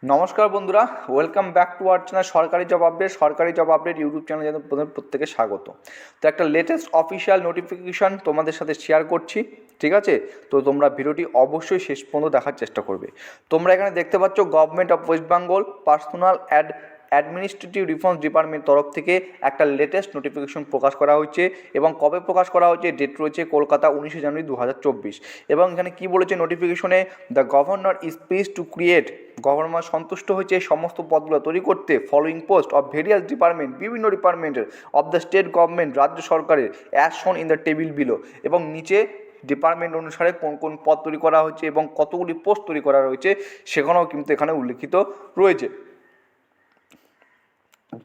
নমস্কার বন্ধুরা, welcome back to our channel সরকারি জব আপডেট ইউটিউব চ্যানেলে যাদের প্রত্যেকে স্বাগত। তো একটা লেটেস্ট অফিসিয়াল নোটিফিকেশান তোমাদের সাথে শেয়ার করছি, ঠিক আছে? তো তোমরা ভিডিওটি অবশ্যই শেষ পর্যন্ত দেখার চেষ্টা করবে। তোমরা এখানে দেখতে পাচ্ছ government of West Bengal personal administrative reforms department তরফ থেকে একটা লেটেস্ট নোটিফিকেশন প্রকাশ করা হয়েছে এবং কবে প্রকাশ করা হয়েছে ডেট রয়েছে কলকাতা 19 জানুয়ারি 2024। এবং এখানে কি বলেছে নোটিফিকেশনে, the governor is pleased to create, governor সন্তুষ্ট হয়েছে এই সমস্ত পদগুলো তৈরি করতে following post of various department, বিভিন্ন ডিপার্টমেন্টের অফ দ্য স্টেট গভর্নমেন্ট, রাজ্য সরকারের, অ্যাজ শোন ইন দ্য টেবিল বিলো। এবং নিচে ডিপার্টমেন্ট অনুসারে কোন কোন পদ তৈরি করা হয়েছে এবং কতগুলি পোস্ট তৈরি করা রয়েছে সেখানেও কিন্তু এখানে উল্লেখিত রয়েছে।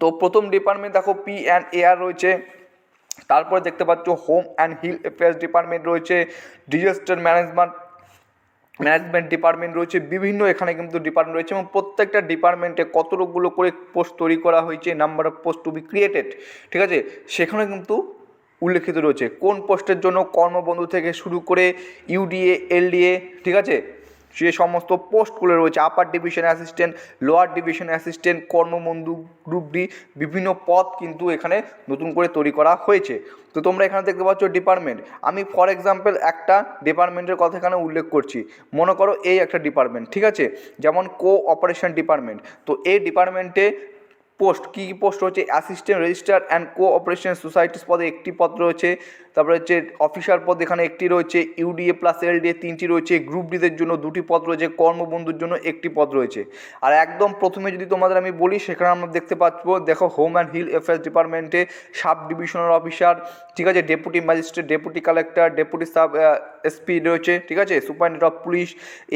তো প্রথম ডিপার্টমেন্ট দেখো পি অ্যান্ড এআর রয়েছে, তারপরে দেখতে পাচ্ছ home and hill affairs department রয়েছে, ডিজাস্টার ম্যানেজমেন্ট ডিপার্টমেন্ট রয়েছে, বিভিন্ন এখানে কিন্তু ডিপার্টমেন্ট রয়েছে এবং প্রত্যেকটা ডিপার্টমেন্টে কতগুলো করে পোস্ট তৈরি করা হয়েছে, number of post to be created, ঠিক আছে, সেখানে কিন্তু উল্লেখিত রয়েছে কোন পোস্টের জন্য কর্মবন্ধু থেকে শুরু করে ইউডিএ, এলডিএ, ঠিক আছে, যে সমস্ত পোস্টগুলো রয়েছে, upper division assistant, lower division assistant, Karmabandhu group D, বিভিন্ন পদ কিন্তু এখানে নতুন করে তৈরি করা হয়েছে। তো তোমরা এখানে দেখতে পাচ্ছ ডিপার্টমেন্ট, আমি ফর এক্সাম্পল একটা ডিপার্টমেন্টের কথা এখানে উল্লেখ করছি। মনে করো এই একটা ডিপার্টমেন্ট, ঠিক আছে, যেমন কোঅপারেশন ডিপার্টমেন্ট। তো এই ডিপার্টমেন্টে পোস্ট কী কী পোস্ট রয়েছে, assistant registrar and cooperation societies পদে একটি পদ রয়েছে, তারপরে হচ্ছে অফিসার পদ এখানে একটি রয়েছে, ইউডিএ প্লাস এলডিএ তিনটি রয়েছে, গ্রুপ ডিদের জন্য দুটি পদ রয়েছে, কর্মবন্ধুর জন্য একটি পদ রয়েছে। আর একদম প্রথমে যদি তোমাদের আমি বলি, সেখানে আমরা দেখতে পাচ্ছ, দেখো হোম অ্যান্ড হিল অ্যাফেয়ার্স ডিপার্টমেন্টে সাব ডিভিশনাল অফিসার, ঠিক আছে, deputy magistrate, deputy collector, deputy sub SP রয়েছে, ঠিক আছে, superintendent of police,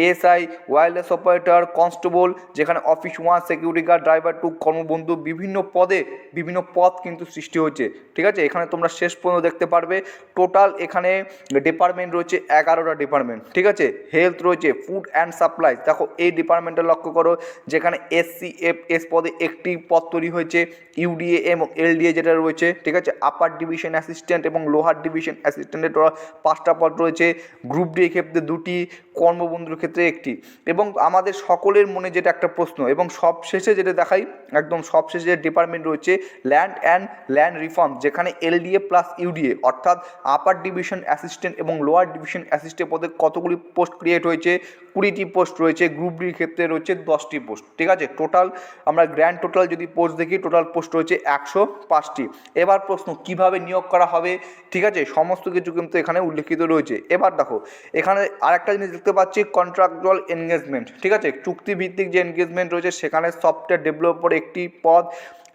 ASI, wireless operator, constable, যেখানে অফিস 1, সিকিউরিটি গার্ড, ড্রাইভার 2, কর্মবন্ধু, বিভিন্ন পদে বিভিন্ন পদ কিন্তু সৃষ্টি হয়েছে, ঠিক আছে। এখানে তোমরা শেষ পর্যন্ত দেখতে পারবে টোটাল এখানে ডিপার্টমেন্ট রয়েছে 11টা ডিপার্টমেন্ট, ঠিক আছে। হেলথ রয়েছে, ফুড অ্যান্ড সাপ্লাই, দেখো এই ডিপার্টমেন্টে লক্ষ্য করো, যেখানে এসসিএফএস পদে একটি পদ তৈরি হয়েছে, ইউডিএ এবং এলডিএ যেটা রয়েছে, ঠিক আছে, আপার ডিভিশন অ্যাসিস্ট্যান্ট এবং লোহার ডিভিশন অ্যাসিস্ট্যান্টের 5টা পদ রয়েছে, গ্রুপ ডি ক্ষেত্রে 2টি, কর্মবন্ধুর ক্ষেত্রে 1টি। এবং আমাদের সকলের মনে যেটা একটা প্রশ্ন, এবং সবশেষে যেটা দেখাই, একদম সবশেষে যে ডিপার্টমেন্ট রয়েছে ল্যান্ড রিফর্ম, যেখানে এলডিএ প্লাস ইউডিএ অর্থাৎ আপার ডিভিশন অ্যাসিস্ট্যান্ট এবং লোয়ার ডিভিশন অ্যাসিস্ট্যান্ট পদে কতগুলি পোস্ট ক্রিয়েট হয়েছে, 20টি পোস্ট রয়েছে, গ্রুপ ডির ক্ষেত্রে রয়েছে 10টি পোস্ট, ঠিক আছে। টোটাল আমরা গ্র্যান্ড টোটাল যদি পোস্ট দেখি, টোটাল পোস্ট রয়েছে 105টি। এবার প্রশ্ন, কিভাবে নিয়োগ করা হবে, ঠিক আছে, সমস্ত কিছু কিন্তু এখানে উল্লেখিত রয়েছে। এবার দেখো এখানে আরেকটা জিনিস দেখতে পাচ্ছি, কন্ট্রাকচুয়াল এনগেজমেন্ট, ঠিক আছে, চুক্তিভিত্তিক যে এনগেজমেন্ট রয়েছে, সেখানে সফটওয়্যার ডেভেলপার একটি পদ,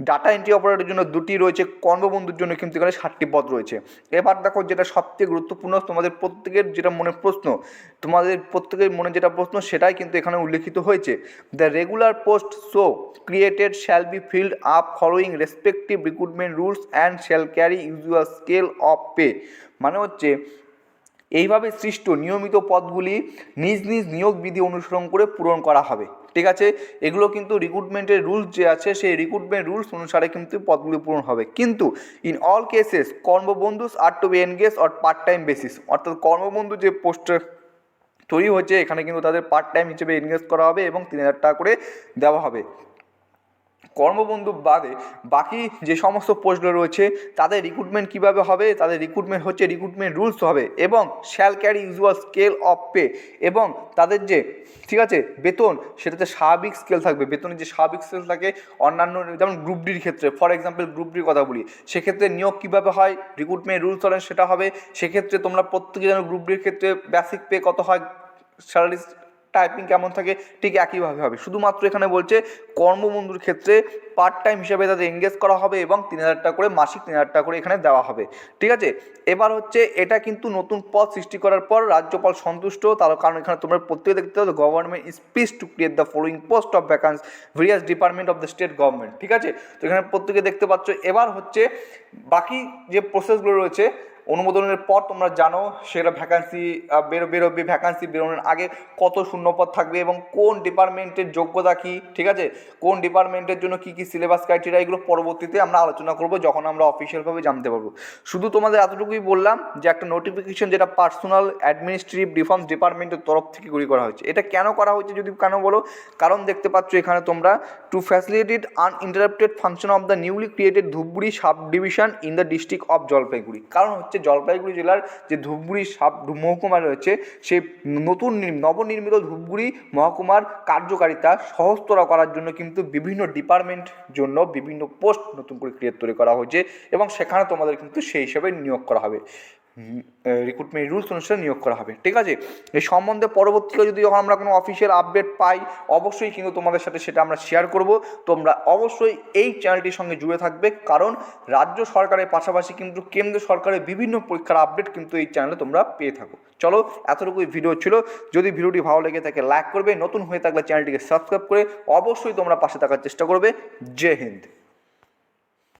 ডাটা এন্ট্রি অপারেটরের জন্য 2টি রয়েছে, কর্মবন্ধুর জন্য কিন্তু এখানে 7টি পদ রয়েছে। এবার দেখো যেটা সবথেকে গুরুত্বপূর্ণ, তোমাদের প্রত্যেকের যেটা মনে প্রশ্ন, তোমাদের প্রত্যেকের মনে যেটা প্রশ্ন, সেটাই কিন্তু এখানে উল্লেখিত হয়েছে। The regular post so created shall be filled up following respective recruitment rules and shall carry usual scale of pay. মানে হচ্ছে এইভাবে সৃষ্ট নিয়মিত পদগুলি নিজ নিজ নিয়োগ বিধি অনুসরণ করে পূরণ করা হবে, ঠিক আছে। এগুলো কিন্তু রিক্রুটমেন্টের রুলস যে আছে, সেই রিক্রুটমেন্ট রুলস অনুসারে কিন্তু পদগুলি পূরণ হবে। কিন্তু in all cases Karmabandhus are to be engage or part time basis, অর্থাৎ কর্মবন্ধু যে পোস্টে তৈরি হচ্ছে, এখানে কিন্তু তাদের পার্ট টাইম হিসেবে এনগেজ করা হবে এবং 3000 টাকা করে দেওয়া হবে। কর্মবন্ধু বাদে বাকি যে সমস্ত পোস্টগুলো রয়েছে, তাদের রিক্রুটমেন্ট কীভাবে হবে, তাদের রিক্রুটমেন্ট হচ্ছে রিক্রুটমেন্ট রুলস হবে এবং shall carry usual scale of pay, এবং তাদের যে, ঠিক আছে, বেতন, সেটাতে স্বাভাবিক স্কেল থাকবে। বেতনের যে স্বাভাবিক স্কেল থাকে অন্যান্য, যেমন গ্রুপ ডির ক্ষেত্রে, ফর এক্সাম্পল গ্রুপ ডির কথা বলি, সেক্ষেত্রে নিয়োগ কীভাবে হয়, রিক্রুটমেন্ট রুলস হলেন সেটা হবে। সেক্ষেত্রে তোমরা প্রত্যেকে যেন গ্রুপ ডির ক্ষেত্রে বেসিক পে কত হয়, স্যালারি টাইপিং কেমন থাকে, ঠিক একইভাবে হবে। শুধুমাত্র এখানে বলছে কর্মবন্ধুর ক্ষেত্রে পার্ট টাইম হিসাবে তাদের এনগেজ করা হবে এবং 3000 টাকা করে, মাসিক 3000 টাকা করে এখানে দেওয়া হবে, ঠিক আছে। এবার হচ্ছে এটা কিন্তু নতুন পদ সৃষ্টি করার পর রাজ্যপাল সন্তুষ্ট, তার কারণ এখানে তোমরা প্রত্যেকে দেখতে পাবে government is pleased to create the following post of vacancy various department of the state government, ঠিক আছে। তো এখানে প্রত্যেকে দেখতে পাচ্ছ। এবার হচ্ছে বাকি যে প্রসেসগুলো রয়েছে, অনুমোদনের পর তোমরা জানো সেটা ভ্যাকান্সি বেরোবে, ভ্যাকান্সি বেরোনোর আগে কত শূন্যপদ থাকবে এবং কোন ডিপার্টমেন্টের যোগ্যতা কী, ঠিক আছে, কোন ডিপার্টমেন্টের জন্য কী কী সিলেবাস ক্রাইটেরিয়া, এগুলো পরবর্তীতে আমরা আলোচনা করব যখন আমরা অফিসিয়ালভাবে জানতে পারবো। শুধু তোমাদের এতটুকুই বললাম যে একটা নোটিফিকেশন যেটা পার্সোনাল অ্যাডমিনিস্ট্রেটিভ রিফর্মস ডিপার্টমেন্টের তরফ থেকে তৈরি করা হয়েছে। এটা কেন করা হয়েছে যদি কেন বলো, কারণ দেখতে পাচ্ছ এখানে তোমরা two facilitate uninterrupted function of the newly created Dhupguri sub division in the district of Jalpaiguri. কারণ হচ্ছে জলপাইগুড়ি জেলার যে ধূপগুড়ি সাব মহকুমা রয়েছে সেই নতুন নবনির্মিত ধূপগুড়ি মহকুমার কার্যকারিতা সহজতর করার জন্য কিন্তু বিভিন্ন ডিপার্টমেন্ট জন্য বিভিন্ন পোস্ট নতুন করে তৈরি করা হয়েছে এবং সেখানে তোমাদের কিন্তু সেই হিসাবে নিয়োগ করা হবে, রিক্রুটমেন্ট রুলস অনুসারে নিয়োগ করা হবে। ঠিক আছে, এই সম্বন্ধে পরবর্তীকালে যদি যখন আমরা কোনো অফিসিয়াল আপডেট পাই অবশ্যই কিন্তু তোমাদের সাথে সেটা আমরা শেয়ার করব। তোমরা অবশ্যই এই চ্যানেলটির সঙ্গে জুড়ে থাকবে, কারণ রাজ্য সরকারের পাশাপাশি কিন্তু কেন্দ্র সরকারের বিভিন্ন পরীক্ষার আপডেট কিন্তু এই চ্যানেলে তোমরা পেয়ে থাকো। চলো, এতটুকুই ভিডিও ছিল। যদি ভিডিওটি ভালো লেগে থাকে লাইক করবে, নতুন হয়ে থাকলে চ্যানেলটিকে সাবস্ক্রাইব করে অবশ্যই তোমরা পাশে থাকার চেষ্টা করবে। জয় হিন্দ।